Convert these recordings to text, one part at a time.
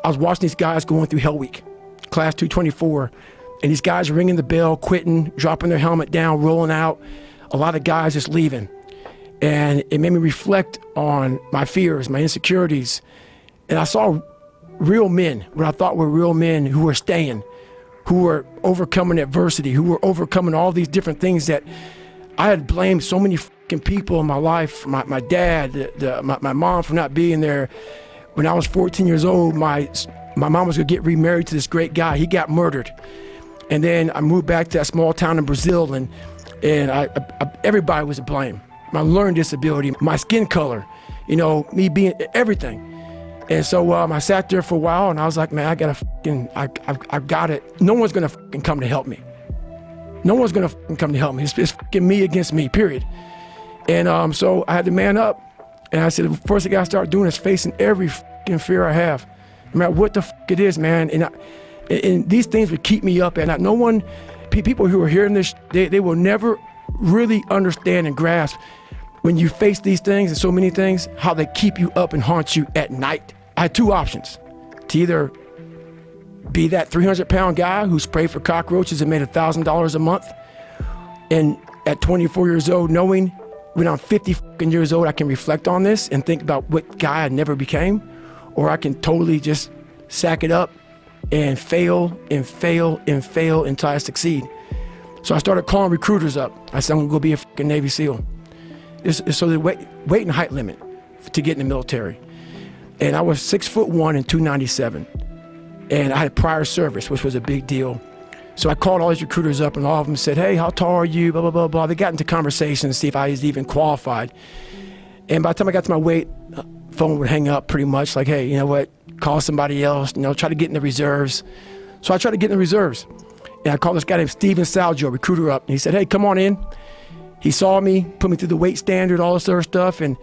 I was watching these guys going through Hell Week, class 224, and these guys ringing the bell, quitting, dropping their helmet down, rolling out. A lot of guys just leaving. And it made me reflect on my fears, my insecurities. And I saw real men, what I thought were real men who were staying, who were overcoming adversity, who were overcoming all these different things that I had blamed so many fucking people in my life, my dad, my mom for not being there. When I was 14 years old, my mom was gonna get remarried to this great guy. He got murdered. And then I moved back to that small town in Brazil, and everybody was to blame. My learning disability, my skin color, me being everything. And so I sat there for a while, and I was like, man, I got it. No one's gonna fucking come to help me. No one's gonna fucking come to help me. It's fucking me against me, period. And so I had to man up, and I said, the first thing I gotta start doing is facing every fucking fear I have, no matter what the fuck it is, man. And these things would keep me up at night. No one, people who are hearing this, they will never really understand and grasp when you face these things and so many things, how they keep you up and haunt you at night. I had two options: to either be that 300-pound guy who sprayed for cockroaches and made $1,000 a month, and at 24 years old, knowing when I'm 50 fucking years old, I can reflect on this and think about what guy I never became, or I can totally just sack it up and fail and fail and fail until I succeed. So I started calling recruiters up. I said, I'm gonna go be a fucking Navy SEAL. So the weight and height limit to get in the military. And I was 6'1" and 297. And I had prior service, which was a big deal. So I called all these recruiters up, and all of them said, hey, how tall are you, blah, blah, blah, blah. They got into conversations to see if I was even qualified. And by the time I got to my weight, phone would hang up pretty much, like, hey, you know what, call somebody else, try to get in the reserves. So I tried to get in the reserves. And I called this guy named Steven Salgio, recruiter, up, and he said, hey, come on in. He saw me, put me through the weight standard, all this other stuff, and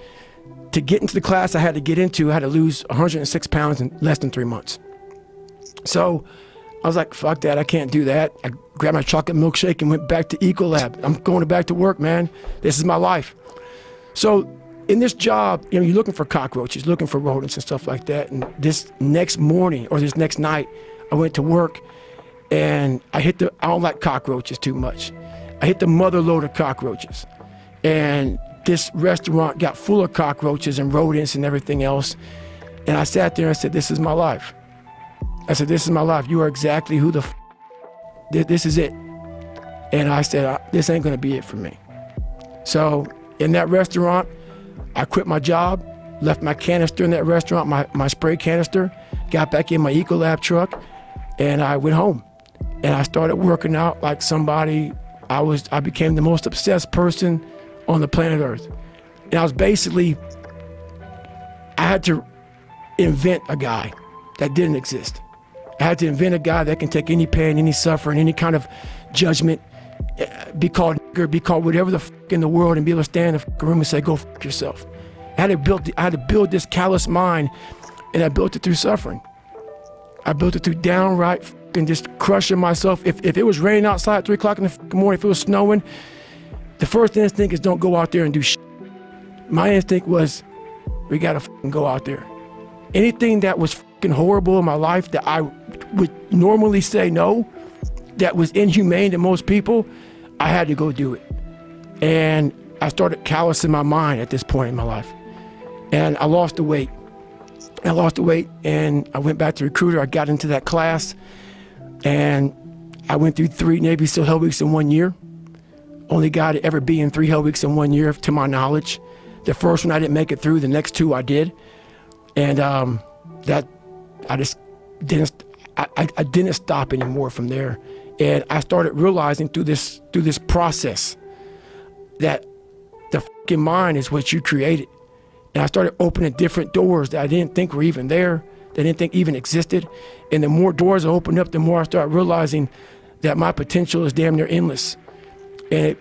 to get into the class I had to lose 106 pounds in less than 3 months. So I was like, fuck that, I can't do that. I grabbed my chocolate milkshake and went back to Ecolab. I'm going back to work, man. This is my life. So in this job, you're looking for cockroaches, looking for rodents and stuff like that. And this next morning, or this next night, I went to work, and I don't like cockroaches too much. I hit the mother load of cockroaches. And this restaurant got full of cockroaches and rodents and everything else. And I sat there and said, this is my life. I said, this is my life. You are exactly who this is it. And I said, this ain't gonna be it for me. So in that restaurant, I quit my job, left my canister in that restaurant, my spray canister, got back in my Ecolab truck, and I went home. And I started working out like somebody. I became the most obsessed person on the planet Earth. And I had to invent a guy that didn't exist. I had to invent a guy that can take any pain, any suffering, any kind of judgment, be called nigger, be called whatever the fuck in the world, and be able to stand in the fucking room and say, go fuck yourself. I had to build this callous mind, and I built it through suffering. I built it through downright fucking just crushing myself. If it was raining outside at 3 o'clock in the fucking morning, if it was snowing, the first instinct is don't go out there and do shit. My instinct was, we gotta fucking go out there. Anything that was fucking horrible in my life that I would normally say no, that was inhumane to most people, I had to go do it. And I started callousing my mind at this point in my life. And I lost the weight. And I went back to recruiter. I got into that class, and I went through 3 Navy SEAL Hell Weeks in 1 year. Only guy to ever be in 3 Hell Weeks in 1 year, to my knowledge. The first one I didn't make it through. The next 2 I did. And that I just didn't. I didn't stop anymore from there. And I started realizing through this process that the fucking mind is what you created. And I started opening different doors that I didn't think were even there, that I didn't think even existed. And the more doors I opened up, the more I started realizing that my potential is damn near endless. And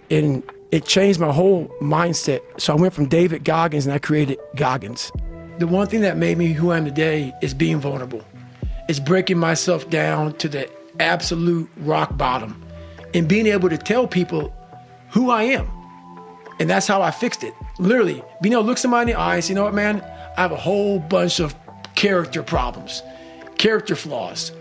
it changed my whole mindset. So I went from David Goggins, and I created Goggins. The one thing that made me who I am today is being vulnerable. It's breaking myself down to the absolute rock bottom and being able to tell people who I am. And that's how I fixed it. Literally, being able to look somebody in the eye and say, you know what, man, I have a whole bunch of character problems. character flaws.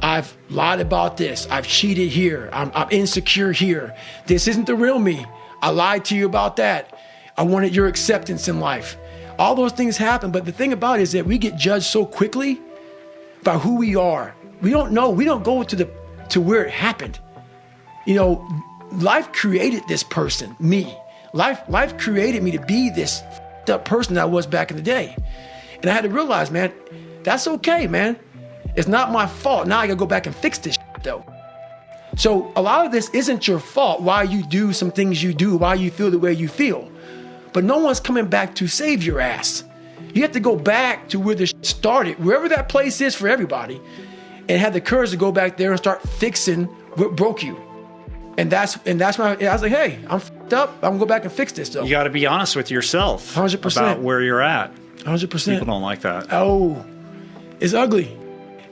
I've lied about this. I've cheated here. I'm insecure here. This isn't the real me. I lied to you about that. I wanted your acceptance in life. All those things happen, but the thing about it is that we get judged so quickly by who we are. We don't know. We don't go to where it happened. You know, life created this person, me. Life created me to be this f***ed up person that I was back in the day. And I had to realize, man, that's okay, man. It's not my fault. Now I gotta go back and fix this shit, though. So a lot of this isn't your fault, why you do some things you do, why you feel the way you feel. But no one's coming back to save your ass. You have to go back to where the shit started, wherever that place is for everybody, and have the courage to go back there and start fixing what broke you. And that's when I was like, hey, I'm f***ed up. I'm gonna go back and fix this, though. You got to be honest with yourself 100%. About where you're at. 100%. People don't like that. Oh, it's ugly.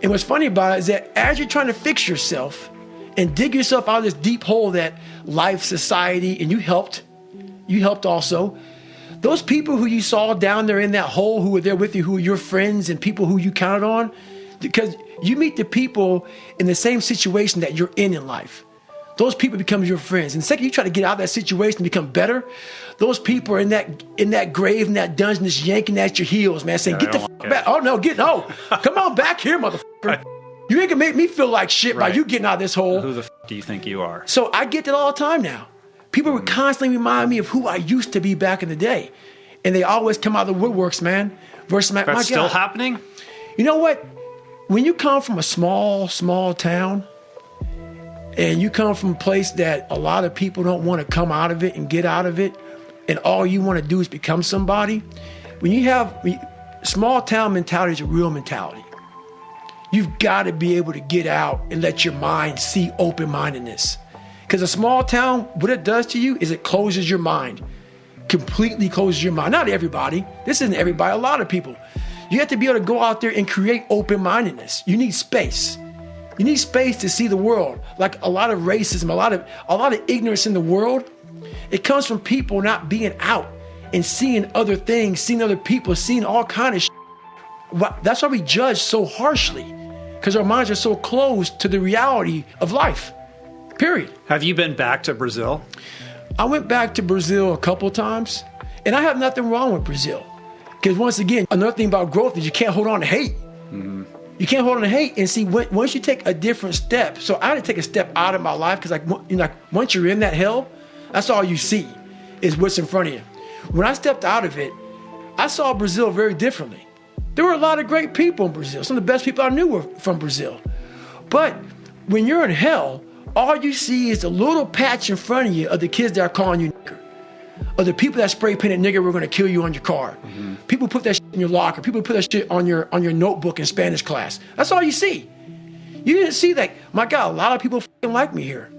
And what's funny about it is that as you're trying to fix yourself and dig yourself out of this deep hole that life, society, and you helped also, those people who you saw down there in that hole who were there with you, who were your friends and people who you counted on, because you meet the people in the same situation that you're in life. Those people become your friends. And the second you try to get out of that situation and become better, those people are in that grave, in that dungeon, just yanking at your heels, man, saying, get the fuck back. Oh, no, come on back here, motherfucker. You ain't gonna make me feel like shit by you getting out of this hole. Who the fuck do you think you are? So I get that all the time now. People would constantly remind me of who I used to be back in the day. And they always come out of the woodworks, man. Versus my That's still God. happening? You know what? When you come from a small town, and you come from a place that a lot of people don't want to come out of it and get out of it, and all you want to do is become somebody, small town mentality is a real mentality. You've got to be able to get out and let your mind see open-mindedness. Because a small town, what it does to you is it closes your mind. Completely closes your mind. Not everybody. This isn't everybody. A lot of people. You have to be able to go out there and create open-mindedness. You need space. You need space to see the world. Like a lot of racism, a lot of ignorance in the world, it comes from people not being out and seeing other things, seeing other people, seeing all kind of shit. That's why we judge so harshly, because our minds are so closed to the reality of life, period. Have you been back to Brazil? I went back to Brazil a couple of times, and I have nothing wrong with Brazil. Because once again, another thing about growth is you can't hold on to hate. Mm-hmm. You can't hold on to hate. And see, once you take a different step, so I had to take a step out of my life, because once you're in that hell, that's all you see is what's in front of you. When I stepped out of it, I saw Brazil very differently. There were a lot of great people in Brazil. Some of the best people I knew were from Brazil. But when you're in hell, all you see is a little patch in front of you of the kids that are calling you nigger. Or the people that spray painted nigger were going to kill you on your car. Mm-hmm. People put that shit in your locker. People put that shit on your notebook in Spanish class. That's all you see. You didn't see that. My God, a lot of people fucking like me here.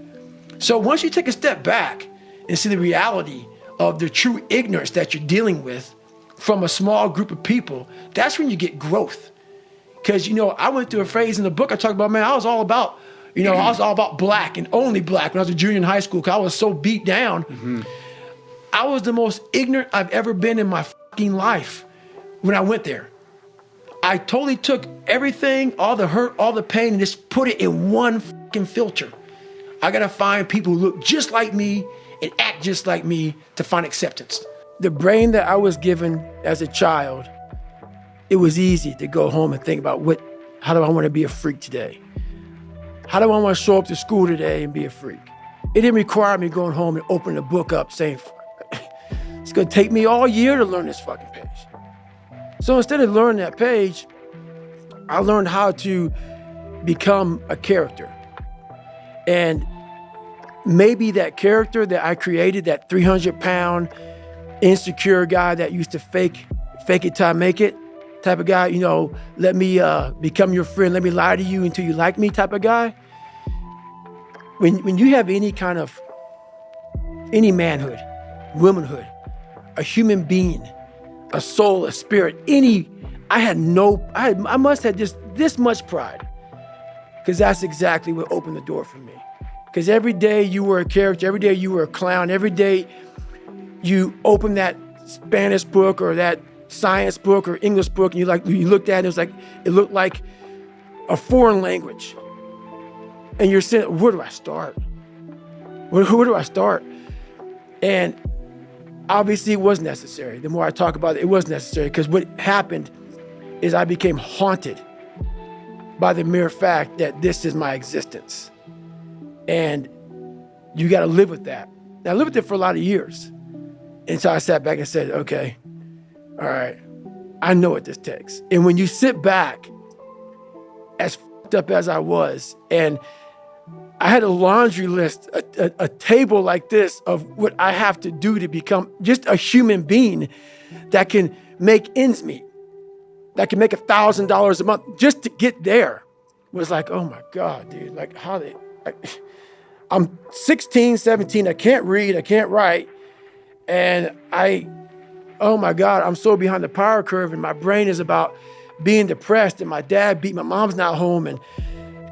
So once you take a step back and see the reality of the true ignorance that you're dealing with from a small group of people, that's when you get growth. Because, I went through a phase in the book I talked about, man, I was all about black and only black when I was a junior in high school, because I was so beat down. Mm-hmm. I was the most ignorant I've ever been in my fucking life when I went there. I totally took everything, all the hurt, all the pain, and just put it in one fucking filter. I gotta find people who look just like me and act just like me to find acceptance. The brain that I was given as a child, it was easy to go home and think about how do I want to be a freak today? How do I want to show up to school today and be a freak? It didn't require me going home and opening the book up saying, it's going to take me all year to learn this fucking page. So instead of learning that page, I learned how to become a character. And maybe that character that I created, that 300-pound insecure guy that used to fake it till I make it type of guy, let me become your friend, let me lie to you until you like me type of guy. When you have any manhood, womanhood, a human being, a soul, a spirit, I must have just this much pride, because that's exactly what opened the door for me. Because every day you were a character, every day you were a clown, every day you opened that Spanish book or that science book or English book, and you looked at it, it looked like a foreign language. And you're saying, where do I start? Where do I start? And obviously it was necessary. The more I talk about it, it was necessary, because what happened is I became haunted by the mere fact that this is my existence. And you got to live with that. And I lived with it for a lot of years. And so I sat back and said, okay, all right, I know what this takes. And when you sit back, as fucked up as I was, and I had a laundry list, a table like this of what I have to do to become just a human being that can make ends meet, that can make $1,000 a month just to get there, was like, oh my God, dude, like I'm 16, 17, I can't read, I can't write. And oh my God, I'm so behind the power curve, and my brain is about being depressed, and my dad beat, my mom's not home, and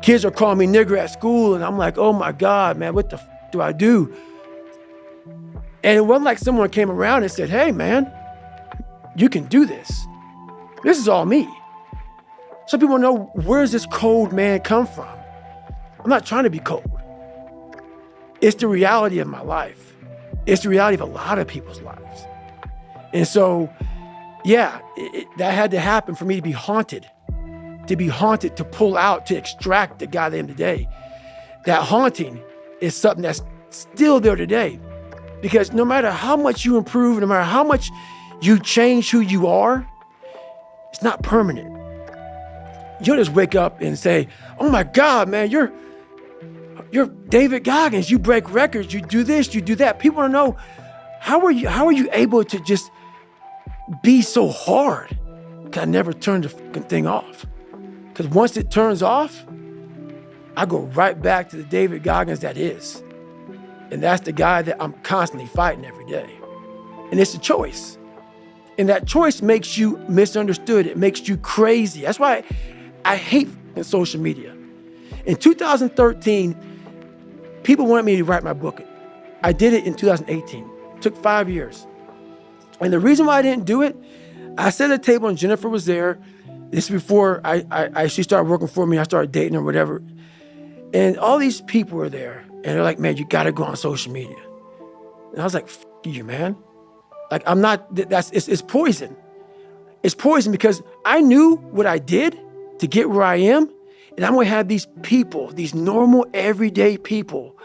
kids are calling me nigger at school. And I'm like, oh my God, man, what the do I do? And it wasn't like someone came around and said, hey man, you can do this. This is all me. Some people know, where's this cold man come from? I'm not trying to be cold. It's the reality of my life. It's the reality of a lot of people's lives. And so, yeah, that had to happen for me to be haunted, to pull out, to extract the guy that I am today. That haunting is something that's still there today, because no matter how much you improve, no matter how much you change who you are, it's not permanent. You don't just wake up and say, oh my God, man, you're David Goggins, you break records, you do this, you do that. People want to know, how are you able to just be so hard? Because I never turned the fucking thing off. Because once it turns off, I go right back to the David Goggins that is. And that's the guy that I'm constantly fighting every day. And it's a choice. And that choice makes you misunderstood. It makes you crazy. That's why I hate social media. In 2013, people wanted me to write my book. I did it in 2018. It took 5 years. And the reason why I didn't do it, I sat at a table and Jennifer was there. This is before she started working for me. I started dating her, whatever. And all these people were there. And they're like, man, you got to go on social media. And I was like, F you, man. Like, I'm not, it's poison. It's poison, because I knew what I did to get where I am. And I'm going to have these people, these normal, everyday people,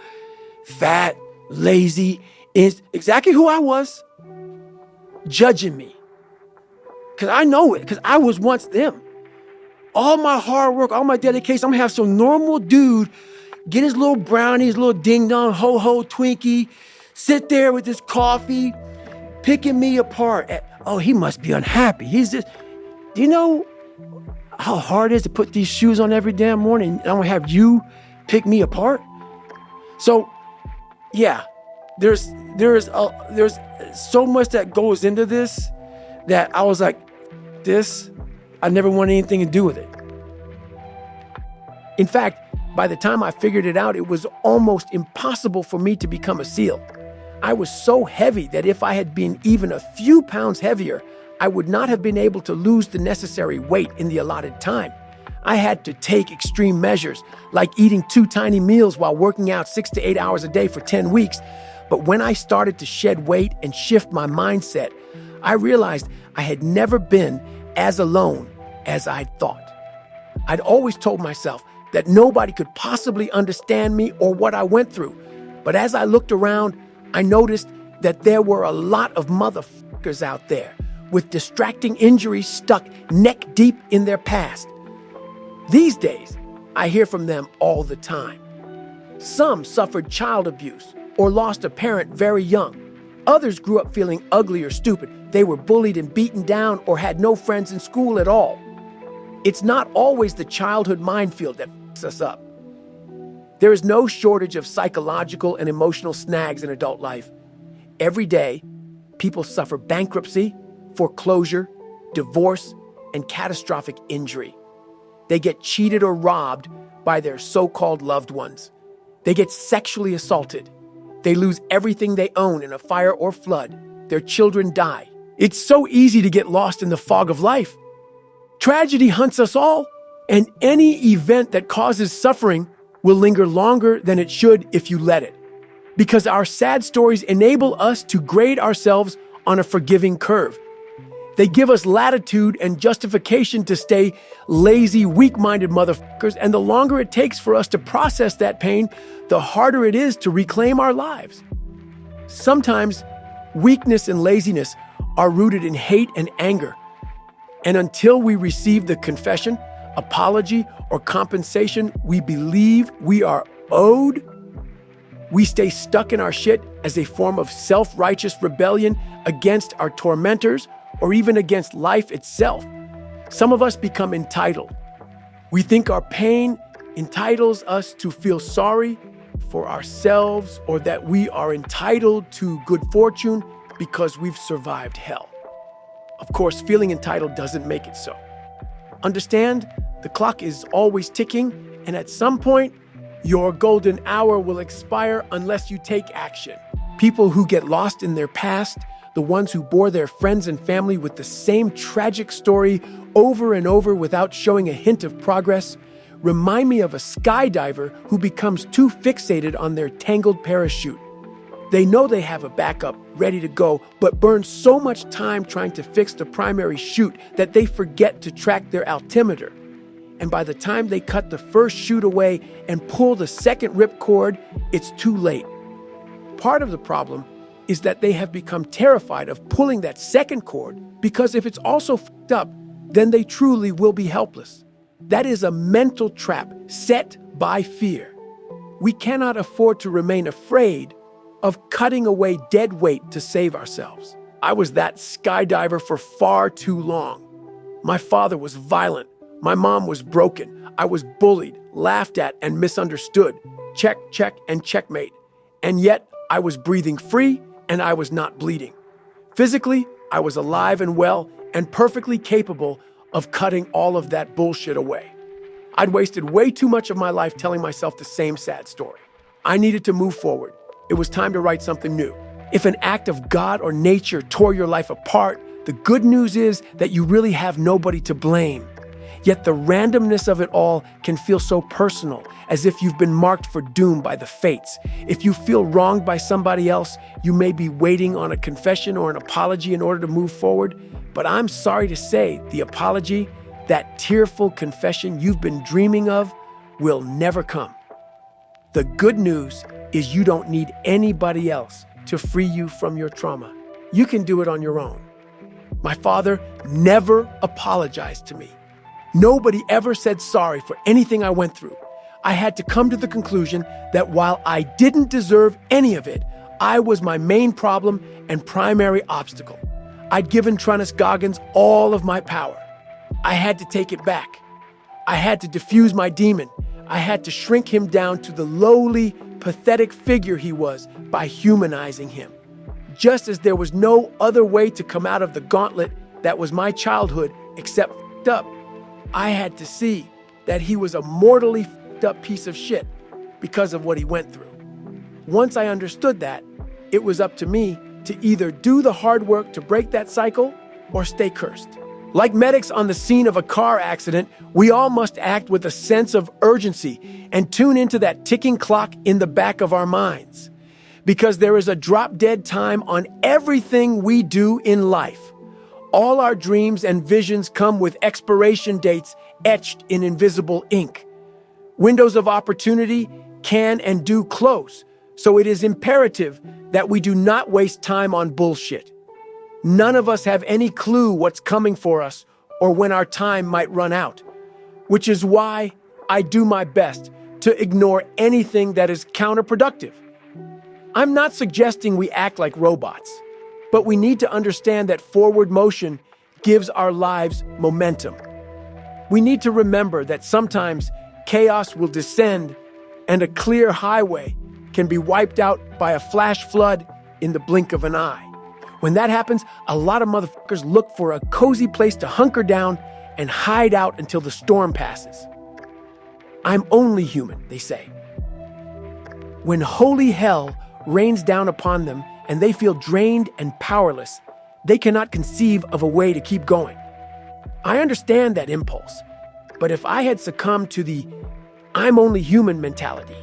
fat, lazy, is exactly who I was, judging me. Because I know it, because I was once them. All my hard work, all my dedication, I'm going to have some normal dude get his little brownie, his little ding-dong, ho-ho Twinkie, sit there with his coffee, picking me apart. Oh, he must be unhappy. He's just, do you know how hard it is to put these shoes on every damn morning? And I'm going to have you pick me apart? So, yeah, there's so much that goes into this that I was like, I never wanted anything to do with it. In fact, by the time I figured it out, it was almost impossible for me to become a SEAL. I was so heavy that if I had been even a few pounds heavier, I would not have been able to lose the necessary weight in the allotted time. I had to take extreme measures, like eating 2 tiny meals while working out 6 to 8 hours a day for 10 weeks. But when I started to shed weight and shift my mindset, I realized I had never been as alone as I'd thought. I'd always told myself that nobody could possibly understand me or what I went through. But as I looked around, I noticed that there were a lot of motherfuckers out there with distracting injuries stuck neck deep in their past. These days, I hear from them all the time. Some suffered child abuse or lost a parent very young. Others grew up feeling ugly or stupid. They were bullied and beaten down or had no friends in school at all. It's not always the childhood minefield that fucks us up. There is no shortage of psychological and emotional snags in adult life. Every day, people suffer bankruptcy, foreclosure, divorce, and catastrophic injury. They get cheated or robbed by their so-called loved ones. They get sexually assaulted. They lose everything they own in a fire or flood. Their children die. It's so easy to get lost in the fog of life. Tragedy hunts us all, And any event that causes suffering will linger longer than it should if you let it. Because our sad stories enable us to grade ourselves on a forgiving curve. They give us latitude and justification to stay lazy, weak-minded motherfuckers, and the longer it takes for us to process that pain, the harder it is to reclaim our lives. Sometimes weakness and laziness are rooted in hate and anger. And until we receive the confession, apology, or compensation we believe we are owed, we stay stuck in our shit as a form of self-righteous rebellion against our tormentors or even against life itself. Some of us become entitled. We think our pain entitles us to feel sorry for ourselves or that we are entitled to good fortune because we've survived hell. Of course, feeling entitled doesn't make it so. Understand, the clock is always ticking, and at some point, your golden hour will expire unless you take action. People who get lost in their past, the ones who bore their friends and family with the same tragic story over and over without showing a hint of progress, remind me of a skydiver who becomes too fixated on their tangled parachute. They know they have a backup ready to go, but burn so much time trying to fix the primary chute that they forget to track their altimeter. And by the time they cut the first chute away and pull the second ripcord, it's too late. Part of the problem is that they have become terrified of pulling that second cord because if it's also fucked up, then they truly will be helpless. That is a mental trap set by fear. We cannot afford to remain afraid of cutting away dead weight to save ourselves. I was that skydiver for far too long. My father was violent. My mom was broken. I was bullied, laughed at, and misunderstood. Check, check, and checkmate. And yet, I was breathing free, and I was not bleeding. Physically, I was alive and well, and perfectly capable of cutting all of that bullshit away. I'd wasted way too much of my life telling myself the same sad story. I needed to move forward. It was time to write something new. If an act of God or nature tore your life apart, the good news is that you really have nobody to blame. Yet the randomness of it all can feel so personal, as if you've been marked for doom by the fates. If you feel wronged by somebody else, you may be waiting on a confession or an apology in order to move forward. But I'm sorry to say, the apology, that tearful confession you've been dreaming of, will never come. The good news is you don't need anybody else to free you from your trauma. You can do it on your own. My father never apologized to me. Nobody ever said sorry for anything I went through. I had to come to the conclusion that while I didn't deserve any of it, I was my main problem and primary obstacle. I'd given Goggins all of my power. I had to take it back. I had to diffuse my demon. I had to shrink him down to the lowly, pathetic figure he was by humanizing him. Just as there was no other way to come out of the gauntlet that was my childhood except f***ed up, I had to see that he was a mortally f***ed up piece of shit because of what he went through. Once I understood that, it was up to me to either do the hard work to break that cycle or stay cursed. Like medics on the scene of a car accident, we all must act with a sense of urgency and tune into that ticking clock in the back of our minds. Because there is a drop-dead time on everything we do in life. All our dreams and visions come with expiration dates etched in invisible ink. Windows of opportunity can and do close, so it is imperative that we do not waste time on bullshit. None of us have any clue what's coming for us or when our time might run out, which is why I do my best to ignore anything that is counterproductive. I'm not suggesting we act like robots, but we need to understand that forward motion gives our lives momentum. We need to remember that sometimes chaos will descend and a clear highway can be wiped out by a flash flood in the blink of an eye. When that happens, a lot of motherfuckers look for a cozy place to hunker down and hide out until the storm passes. I'm only human, they say. When holy hell rains down upon them and they feel drained and powerless, they cannot conceive of a way to keep going. I understand that impulse. But if I had succumbed to the I'm only human mentality,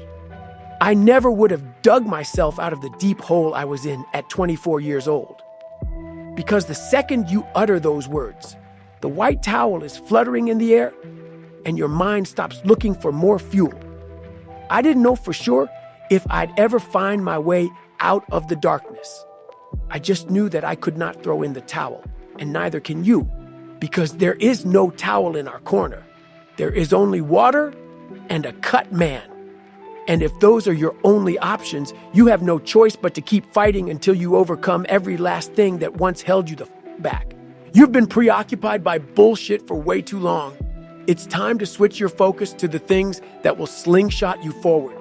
I never would have dug myself out of the deep hole I was in at 24 years old. Because the second you utter those words, the white towel is fluttering in the air and your mind stops looking for more fuel. I didn't know for sure if I'd ever find my way out of the darkness. I just knew that I could not throw in the towel, and neither can you, because there is no towel in our corner. There is only water and a cut man. And if those are your only options, you have no choice but to keep fighting until you overcome every last thing that once held you back. You've been preoccupied by bullshit for way too long. It's time to switch your focus to the things that will slingshot you forward.